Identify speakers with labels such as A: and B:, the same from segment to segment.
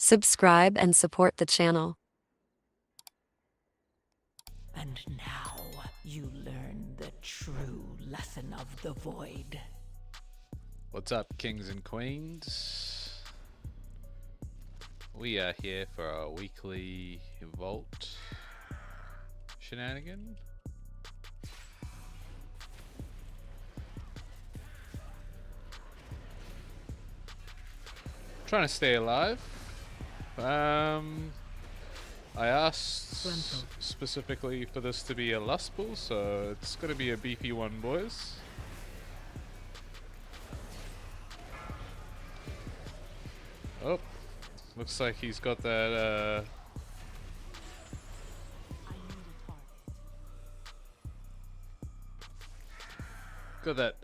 A: subscribe and support the channel.
B: And now you learn the true lesson of the void.
C: What's up, kings and queens? We are here for our weekly vault shenanigan. Trying to stay alive. I asked specifically for this to be a lust pool, so it's gonna be a beefy one, boys. Oh, looks like he's got that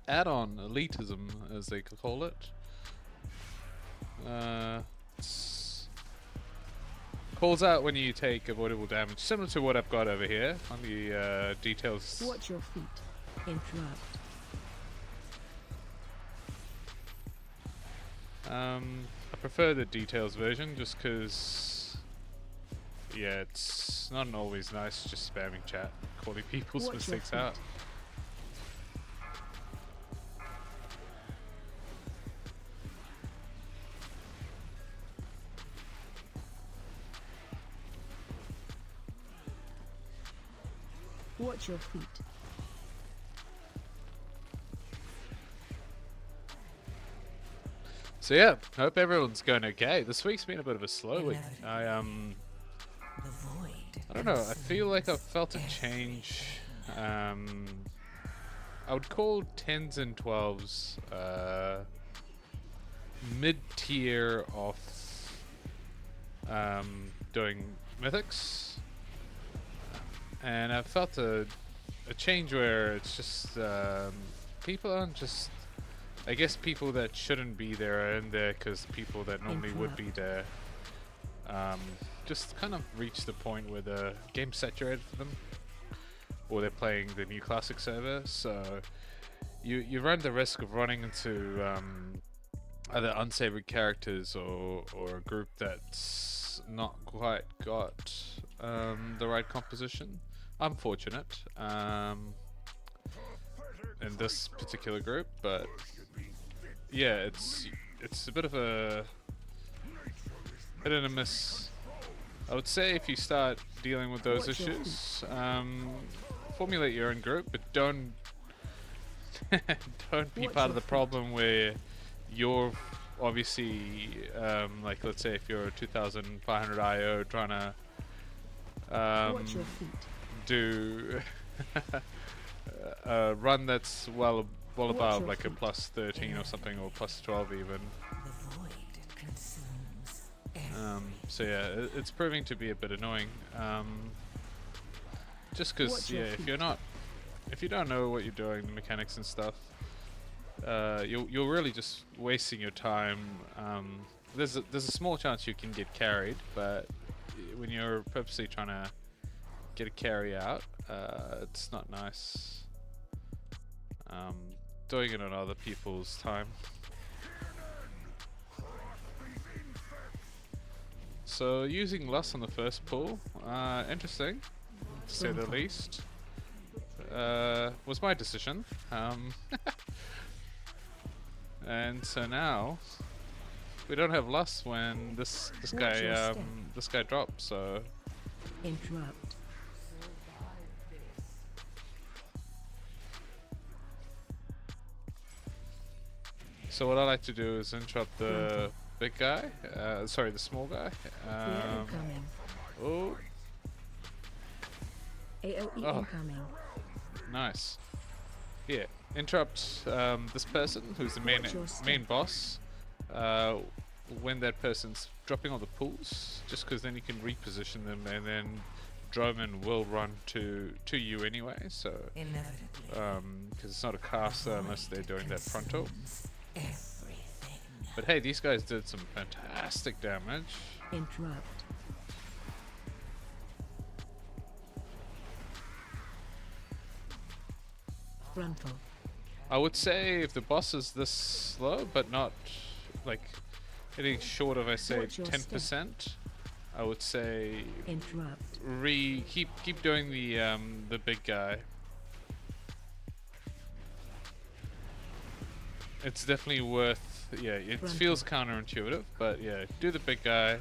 C: add-on elitism, as they could call it. Calls out when you take avoidable damage, similar to what I've got over here on the details.
B: Watch your feet. Interrupt.
C: I prefer the details version just because, yeah, it's not always nice just spamming chat, calling people's mistakes out.
B: Watch your feet.
C: So yeah, hope everyone's going okay. This week's been a bit of a slow week. I don't know, I feel like I've felt a change. I would call 10s and 12s mid-tier of doing mythics. And I've felt a change where it's just people aren't just, I guess people that shouldn't be there are in there because people that normally would be there just kind of reach the point where the game's saturated for them, or they're playing the new classic server, so you run the risk of running into either unsavory characters or a group that's not quite got the right composition. I'm fortunate in this particular group, but yeah, it's a bit of a hit and a miss. I would say if you start dealing with those issues, formulate your own group, but don't be part of the problem where you're obviously like, let's say if you're a 2500 IO trying to do a run that's well above like a plus 13 or something, or plus 12 even. So yeah, it's proving to be a bit annoying. Just because, yeah, if you don't know what you're doing, the mechanics and stuff, you're really just wasting your time. There's a small chance you can get carried, but when you're purposely trying to get a carry out, it's not nice. Doing it on other people's time. So using lust on the first pull, interesting, to say the least. Was my decision. And so now we don't have lust when this guy drops. So
B: interrupt.
C: So what I like to do is interrupt the big guy, sorry, the small guy. Oh.
B: AOE incoming.
C: Nice. Yeah, interrupt this person who's the main boss when that person's dropping all the pools, just because then you can reposition them, and then Droman will run to you anyway. So because it's not a caster unless they're doing that frontal. But hey, these guys did some fantastic damage.
B: Interrupt. Frontal.
C: I would say if the boss is this slow, but not like Anything short of, I say,
D: Watch your
C: 10%, I would say
D: Interrupt.
C: keep doing the big guy. It's definitely worth, yeah, it feels counterintuitive, but yeah, do the big guy.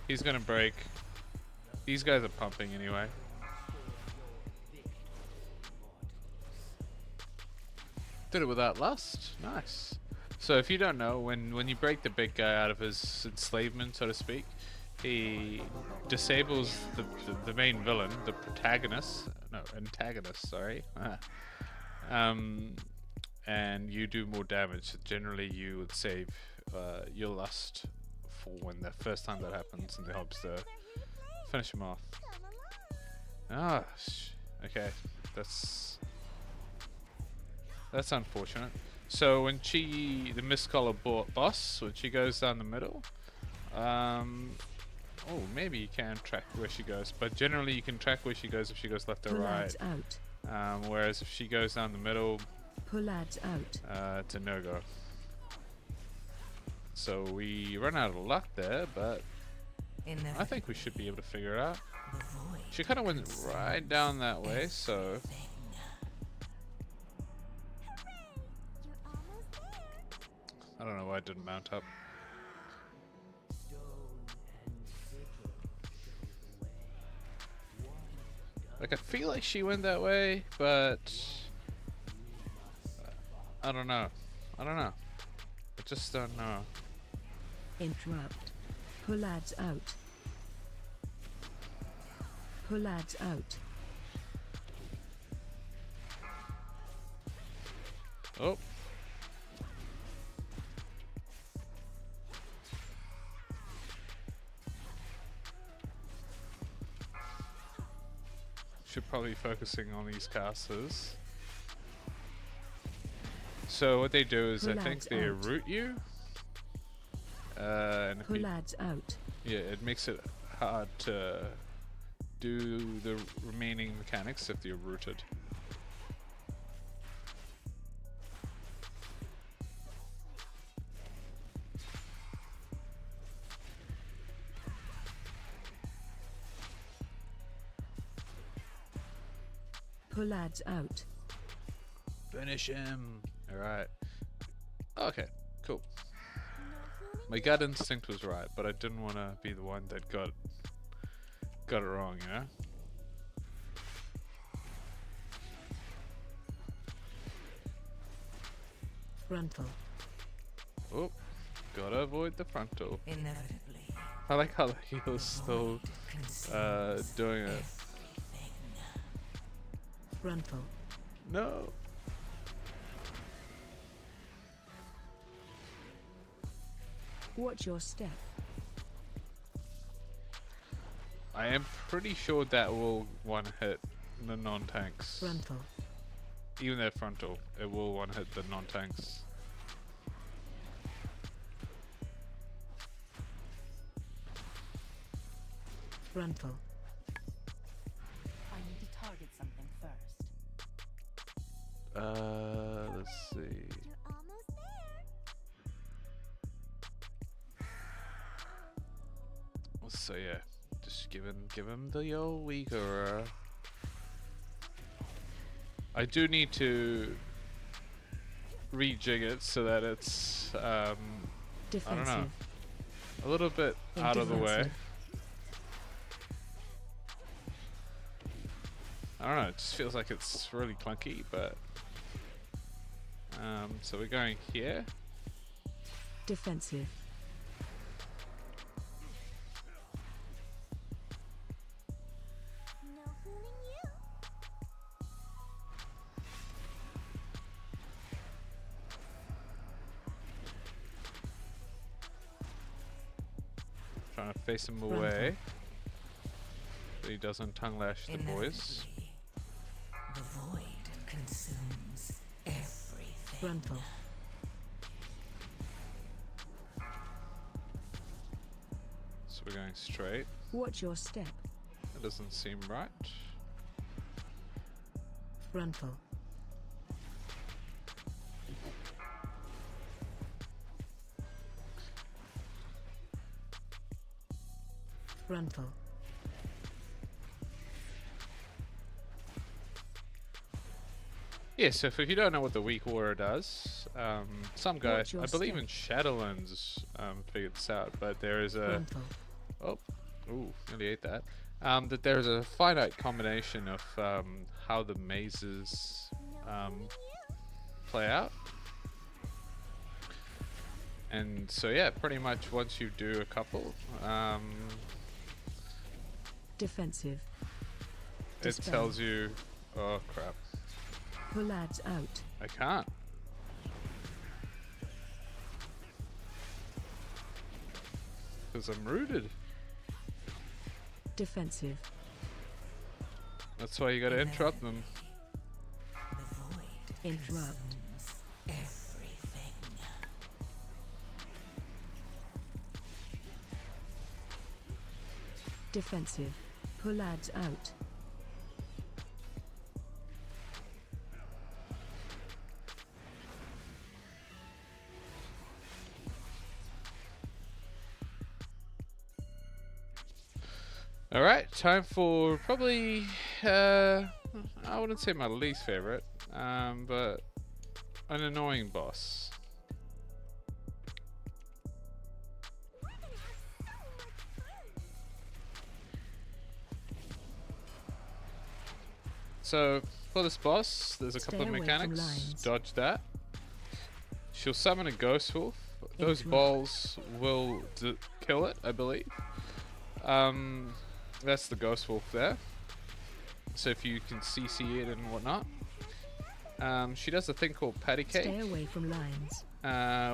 C: He's gonna break. These guys are pumping anyway. Did it without lust. Nice. So if you don't know, when you break the big guy out of his enslavement, so to speak, he disables the main villain, the protagonist. No, antagonist, sorry. And you do more damage. Generally, you would save your lust for when the first time that happens, in the hopes to finish him off. Ah, okay, that's unfortunate. So when the Mistcaller boss, when she goes down the middle, oh, maybe you can track where she goes, but generally you can track where she goes if she goes left or
D: Pull
C: right.
D: ads out.
C: Whereas if she goes down the middle,
D: Pull ads out.
C: it's a no-go. So we run out of luck there, but I think we should be able to figure it out. She kind of went right down that way, so I don't know why I didn't mount up. Like, I feel like she went that way, but I don't know. I just don't know.
D: Interrupt. Pull ads out. Pull ads out.
C: Oh. Should probably be focusing on these casters. So what they do is, I think they root you. And if
D: Pull ads out.
C: yeah, it makes it hard to do the remaining mechanics if you're rooted.
D: Pull ads out.
C: Finish him. Alright. Okay, cool. My gut instinct was right, but I didn't want to be the one that got it wrong, you know?
D: Frontal.
C: Oh, gotta avoid the frontal.
B: Inevitably.
C: I like how he was still doing it.
D: Frontal.
C: No.
D: Watch your step.
C: I am pretty sure that will one hit the non-tanks.
D: Frontal.
C: Even their frontal, it will one hit the non-tanks.
D: Frontal.
E: I need to target something first.
C: Let's see.
E: You're almost there.
C: So yeah, just give him the old weaker. I do need to rejig it so that it's I don't know, a little bit out of the way. I don't know, it just feels like it's really clunky, but so we're going here.
D: Defensive.
E: No fooling you.
C: Trying to face him away so he doesn't tongue lash the boys.
B: Inevitably, the void consumes everything.
D: Frontal.
C: So we're going straight.
D: Watch your step.
C: That doesn't seem right.
D: Frontal. Frontal.
C: Yeah, so if you don't know what the weak aura does, some guy,
D: Watch your
C: I believe
D: step.
C: in Shadowlands, figured this out, but there is a,
D: Frontal.
C: oh, ooh, nearly ate that. That there's a finite combination of how the mazes play out. And so yeah, pretty much once you do a couple,
D: Defensive.
C: it
D: Dispel.
C: tells you, oh crap,
D: Pull ads out.
C: I can't. Because I'm rooted.
D: Defensive.
C: That's why you gotta interrupt them.
B: The void
D: Interrupt.
B: consumes everything.
D: Defensive. Pull ads out.
C: Alright, time for probably, I wouldn't say my least favorite, but an annoying boss. So, for this boss, there's a couple of
D: Stay away from
C: mechanics.
D: lines.
C: Dodge that. She'll summon a ghost wolf. Those
D: Interrupt.
C: balls will kill it, I believe. That's the ghost wolf there. So if you can CC it and whatnot. She does a thing called patty
D: Stay
C: cake,
D: away from lines.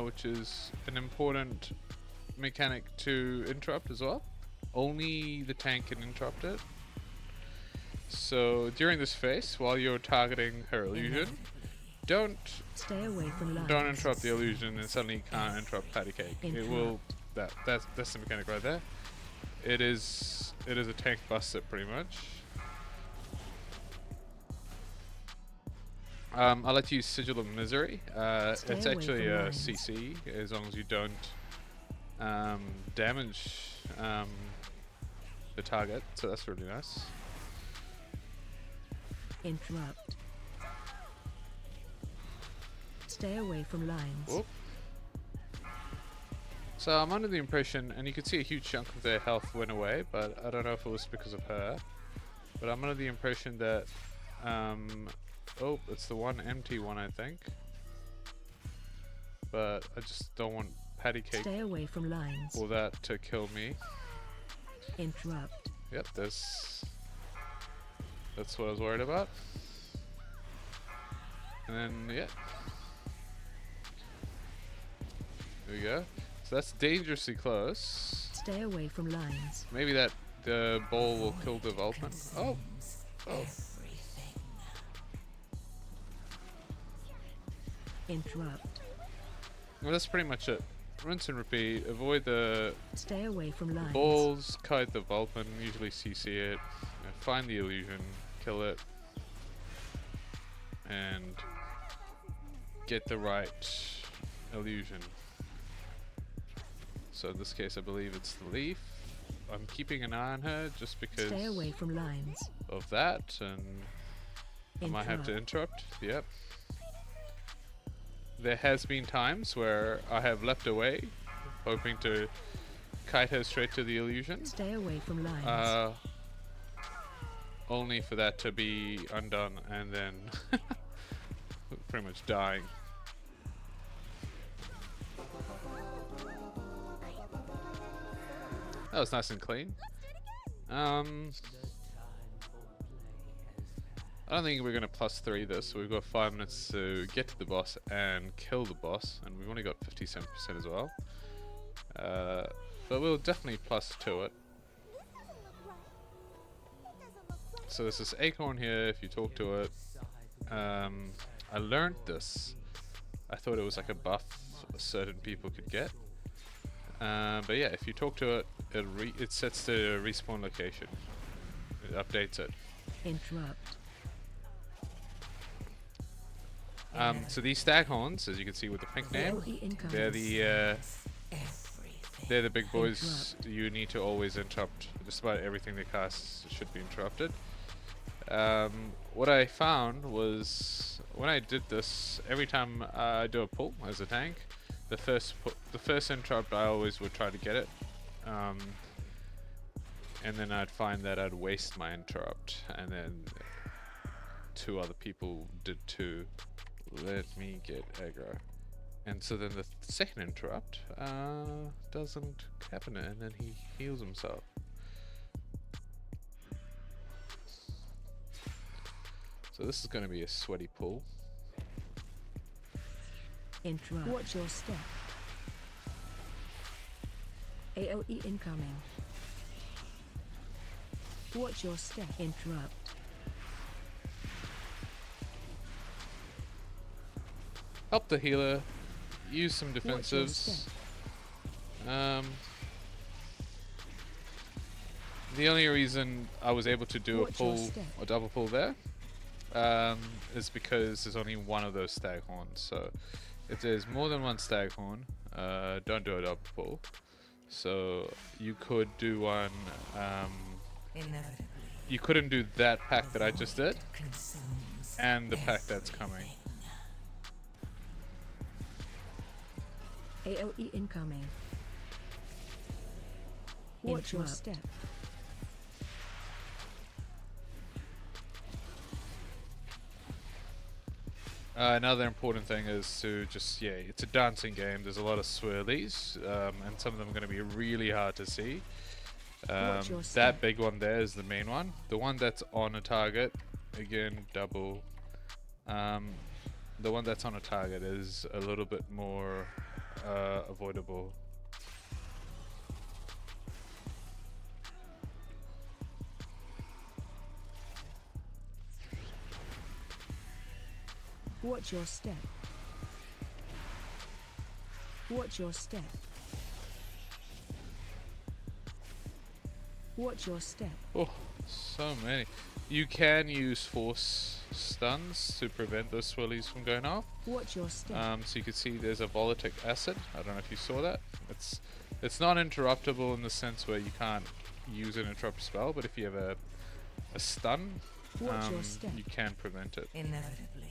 C: which is an important mechanic to interrupt as well. Only the tank can interrupt it. So during this phase, while you're targeting her illusion, don't
D: Stay away from lines.
C: interrupt the illusion and suddenly you can't interrupt patty cake. It will. That's the mechanic right there. It is a tank buster pretty much. I'll let you use Sigil of Misery.
D: Stay
C: It's
D: away
C: actually
D: from
C: a
D: lines.
C: CC as long as you don't damage the target. So that's really nice.
D: Interrupt. Stay away from lines.
C: Whoop. So I'm under the impression, and you can see a huge chunk of their health went away, but I don't know if it was because of her. But I'm under the impression that, oh, it's the one empty one, I think. But I just don't want patty cake
D: Stay away from lines.
C: or that to kill me.
D: Interrupt.
C: Yep, that's what I was worried about. And then, yeah. There we go. So that's dangerously close.
D: Stay away from lines.
C: Maybe that the ball will kill the Vulcan. Oh,
B: Everything.
D: Interrupt.
C: well, that's pretty much it. Rinse and repeat. Avoid the
D: Stay away from lines.
C: balls, kite the Vulcan, usually CC it, find the illusion, kill it, and get the right illusion. So in this case, I believe it's the leaf. I'm keeping an eye on her just because
D: Stay away from lines.
C: of that, and I might have to interrupt. Yep. There has been times where I have leapt away, hoping to kite her straight to the illusion,
D: Stay away from lines.
C: only for that to be undone and then pretty much dying. That was nice and clean. I don't think we're going to +3 this. We've got 5 minutes to get to the boss and kill the boss, and we've only got 57% as well. But we'll definitely +2 it. So this is Acorn here, if you talk to it. I learned this. I thought it was like a buff certain people could get. But yeah, if you talk to it, it sets the respawn location. It updates it.
D: Interrupt.
C: So these Staghorns, as you can see with the pink name,
D: He incoming.
C: they're the
B: Everything.
C: they're the big boys. You need to always interrupt. Just about everything they cast should be interrupted. What I found was when I did this, every time I do a pull as a tank, the first interrupt I always would try to get it, and then I'd find that I'd waste my interrupt, and then 2 other people did too. Let me get aggro. And so then the second interrupt doesn't happen, and then he heals himself. So this is going to be a sweaty pull.
D: Interrupt. Watch your step. AOE incoming. Watch your step. Interrupt.
C: Help the healer. Use some
D: Watch your
C: defensives. The only reason I was able to do
D: Watch your step.
C: a double pull there is because there's only one of those Staghorns. So if there's more than one Staghorn, don't do a double pull. So you could do one.
B: Inevitably,
C: You couldn't do that pack that I just did,
B: consumes
C: and the pack that's coming.
D: AOE incoming. Watch your step.
C: Another important thing is to just, it's a dancing game. There's a lot of swirlies, and some of them are going to be really hard to see.
D: Watch your
C: That
D: step.
C: big one there is the main one. The one that's on a target, again, double. The one that's on a target is a little bit more avoidable.
D: Watch your step. Watch your step. Watch your step.
C: Oh, so many. You can use force stuns to prevent those swirlies from going off.
D: Watch your step.
C: So you can see there's a volatic acid. I don't know if you saw that. It's not interruptible in the sense where you can't use an interrupt spell, but if you have a stun,
D: Watch your step.
C: you can prevent it.
B: inevitably.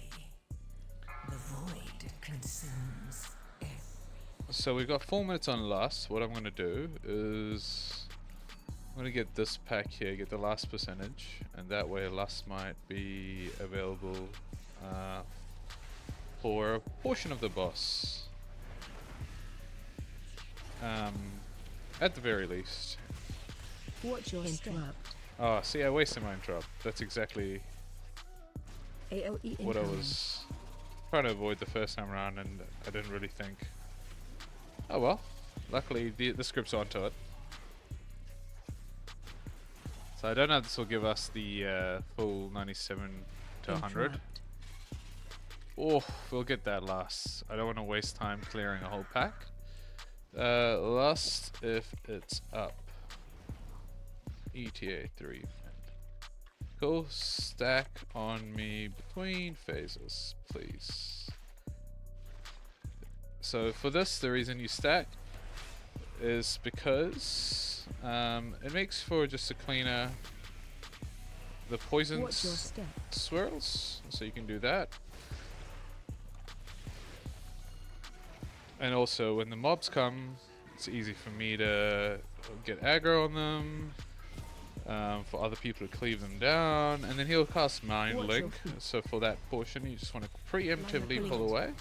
B: The void consumes every.
C: So we've got 4 minutes on lust. What I'm going to do is I'm going to get this pack here, get the last percentage, and that way lust might be available for a portion of the boss. At the very least.
D: Watch your step.
C: Oh, see, I wasted my interrupt. That's exactly
D: AOE
C: what I
D: incoming.
C: was trying to avoid the first time around, and I didn't really think. Oh well, luckily the script's onto it. So I don't know if this will give us the full 97 to 100.
D: Interrupt.
C: Oh, we'll get that last. I don't want to waste time clearing a whole pack. Lust if it's up. ETA 3. Cool. Stack on me between phases, please. So for this, the reason you stack is because it makes for just a cleaner. The poison
D: Watch your step.
C: swirls, so you can do that. And also when the mobs come, it's easy for me to get aggro on them, for other people to cleave them down, and then he'll cast Mind
D: Watch your
C: Link.
D: feet.
C: So for that portion, you just want to preemptively pull away.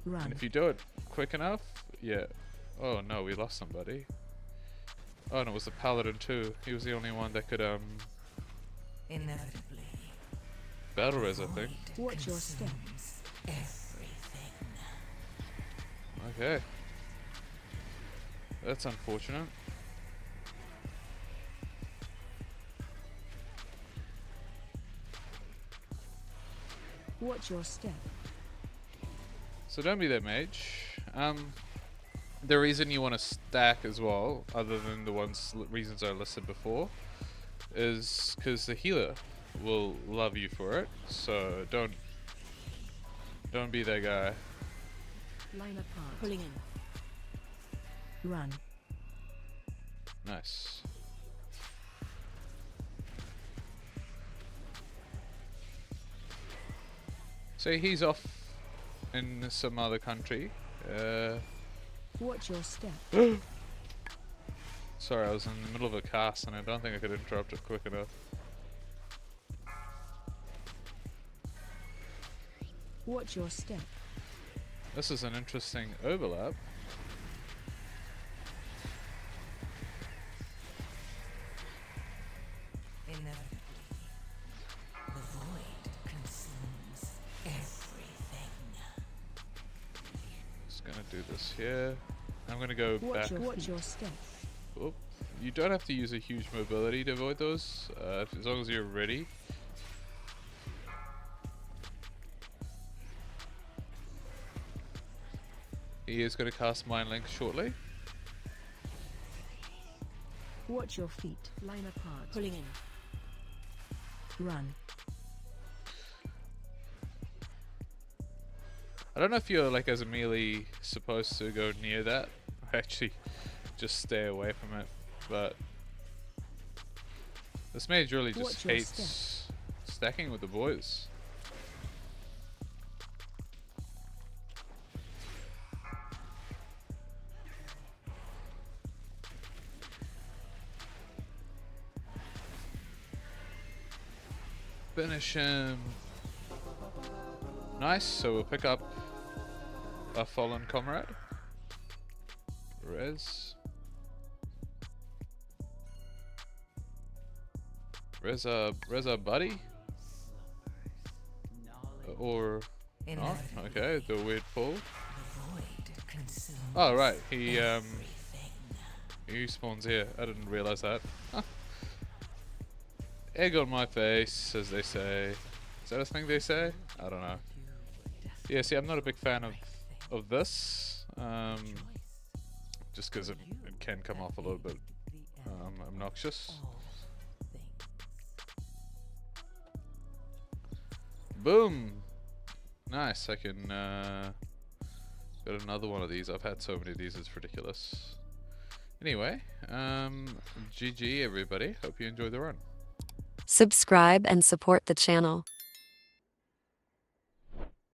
C: And
D: Run.
C: if you do it quick enough, yeah. Oh no, we lost somebody. Oh no, it was the paladin too. He was the only one that could
B: Inevitably.
C: battle res, I think.
D: Watch your step.
B: Consumes everything.
C: Okay. That's unfortunate.
D: Watch your step.
C: So don't be that mage. The reason you want to stack as well, other than the reasons I listed before, is because the healer will love you for it. So don't be that guy.
D: Line apart.
E: Pulling in.
D: Run.
C: Nice. So he's off in some other country.
D: Watch your step.
C: Sorry, I was in the middle of a cast and I don't think I could interrupt it quick enough.
D: Watch your step.
C: This is an interesting overlap.
B: Inevitably, the void consumes everything.
C: Just gonna do this here. I'm gonna go back.
D: Watch your step.
C: Oh, you don't have to use a huge mobility to avoid those, as long as you're ready. He is going to cast Mind Link shortly.
D: Watch your feet. Line apart.
B: Pulling in.
D: Run.
C: I don't know if you're like as a melee supposed to go near that. Actually, just stay away from it. But this mage really just
D: Watch your
C: hates stacking with the boys. Finish him. Nice, so we'll pick up our fallen comrade. Res our buddy? Or not? Okay, the weird pull. Oh right, he spawns here. I didn't realize that. Huh. Egg on my face, as they say. Is that a thing they say? I don't know. Yeah, see, I'm not a big fan of this. Just because it can come off a little bit obnoxious. Boom! Nice, I can got another one of these. I've had so many of these, it's ridiculous. Anyway, GG everybody. Hope you enjoyed the run.
A: Subscribe and support the channel.